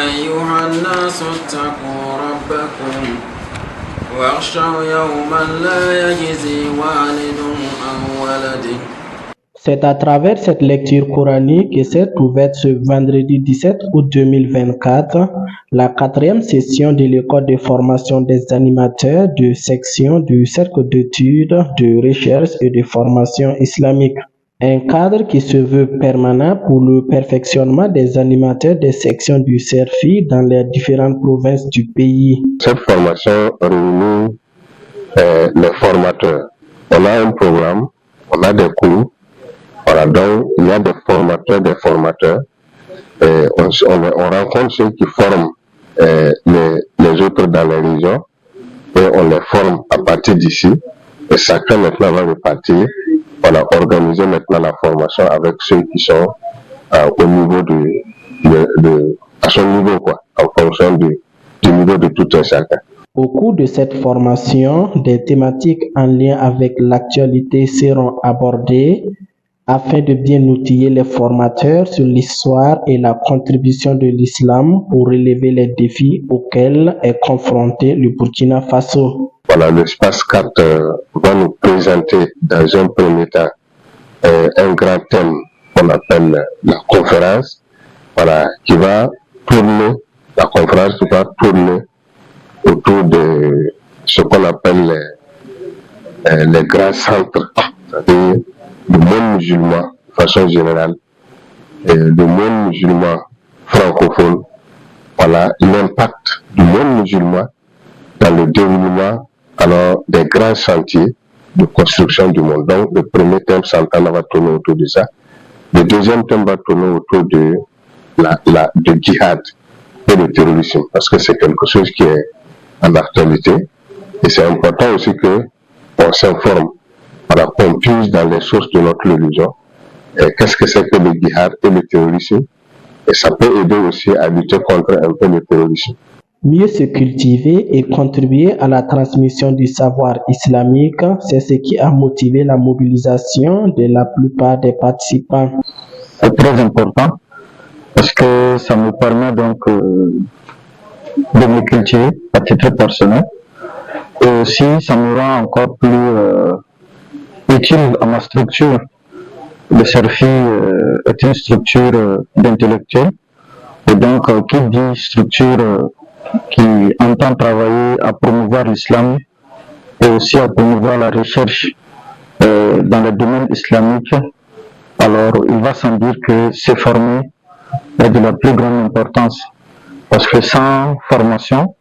أيها الناس اتقوا ربكم واخشوا يوما لا يجزي والد عن ولده. C'est à travers cette lecture coranique et cette ouverte ce vendredi 17 août 2024, la 4e session de l'école de formation des animateurs de section du Cercle d'études, de recherche et de formation islamique. Un cadre qui se veut permanent pour le perfectionnement des animateurs des sections du CERFI dans les différentes provinces du pays. Cette formation réunit les formateurs. On a un programme, on a des cours. Voilà, donc il y a des formateurs, et on rencontre ceux qui forment les autres dans les régions et on les forme à partir d'ici et chacun maintenant va repartir, voilà, organiser maintenant la formation avec ceux qui sont au niveau à son niveau quoi, en fonction du niveau de tout un chacun. Au cours de cette formation, des thématiques en lien avec l'actualité seront abordées afin de bien outiller les formateurs sur l'histoire et la contribution de l'islam pour relever les défis auxquels est confronté le Burkina Faso. Voilà, l'espace 4 va nous présenter dans un premier temps un grand thème qu'on appelle la conférence, voilà, la conférence qui va tourner autour de ce qu'on appelle les grands centres, c'est-à-dire le monde musulman de façon générale, et le monde musulman francophone, voilà, l'impact du monde musulman dans le déroulement alors des grands chantiers de construction du monde. Donc le premier thème central va tourner autour de ça. Le deuxième thème va tourner autour de de djihad et le terrorisme, parce que c'est quelque chose qui est en actualité et c'est important aussi que on s'informe, voilà, qu'on puise dans les sources de notre religion. Qu'est-ce que c'est que le djihad et le terrorisme? Et ça peut aider aussi à lutter contre un peu le terrorisme. Mieux se cultiver et contribuer à la transmission du savoir islamique, c'est ce qui a motivé la mobilisation de la plupart des participants. C'est très important parce que ça me permet donc de me cultiver à titre personnel. Et aussi, ça me rend encore plus utile à ma structure. Le CERFI est une structure d'intellectuels. Et donc, qui dit structure qui entend travailler à promouvoir l'islam et aussi à promouvoir la recherche dans le domaine islamique, alors il va sans dire que se former est de la plus grande importance. Parce que sans formation,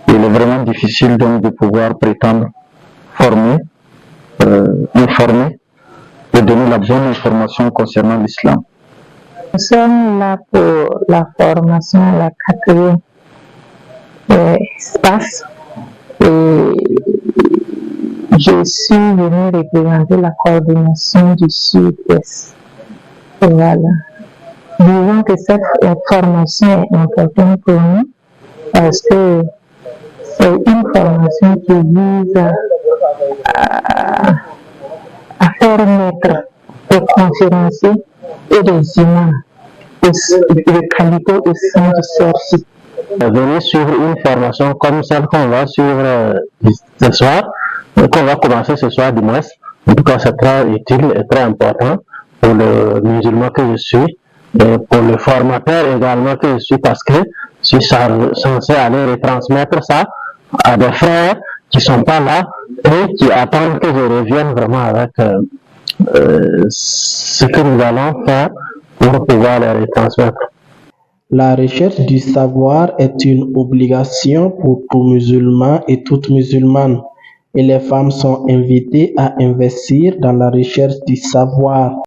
il est vraiment difficile donc de pouvoir prétendre former, informer et donner la bonne information concernant l'islam. Nous sommes là pour la formation, la 4e espace, et je suis venue représenter la coordination du Sud-Est. Voilà. Disons que cette formation est importante pour nous parce que c'est une formation qui vise à faire naître des conférenciers et des humains de qualité au sein du CERFI. Venir suivre une formation comme celle qu'on va suivre ce soir, qu'on va commencer ce soir du moins, en tout cas c'est très utile et très important pour le musulman que je suis et pour le formateur également que je suis, parce que je suis censé aller retransmettre ça à des frères qui ne sont pas là et qui attendent que je revienne vraiment avec ce que nous allons faire pour pouvoir les retransmettre. La recherche du savoir est une obligation pour tout musulman et toute musulmane, et les femmes sont invitées à investir dans la recherche du savoir.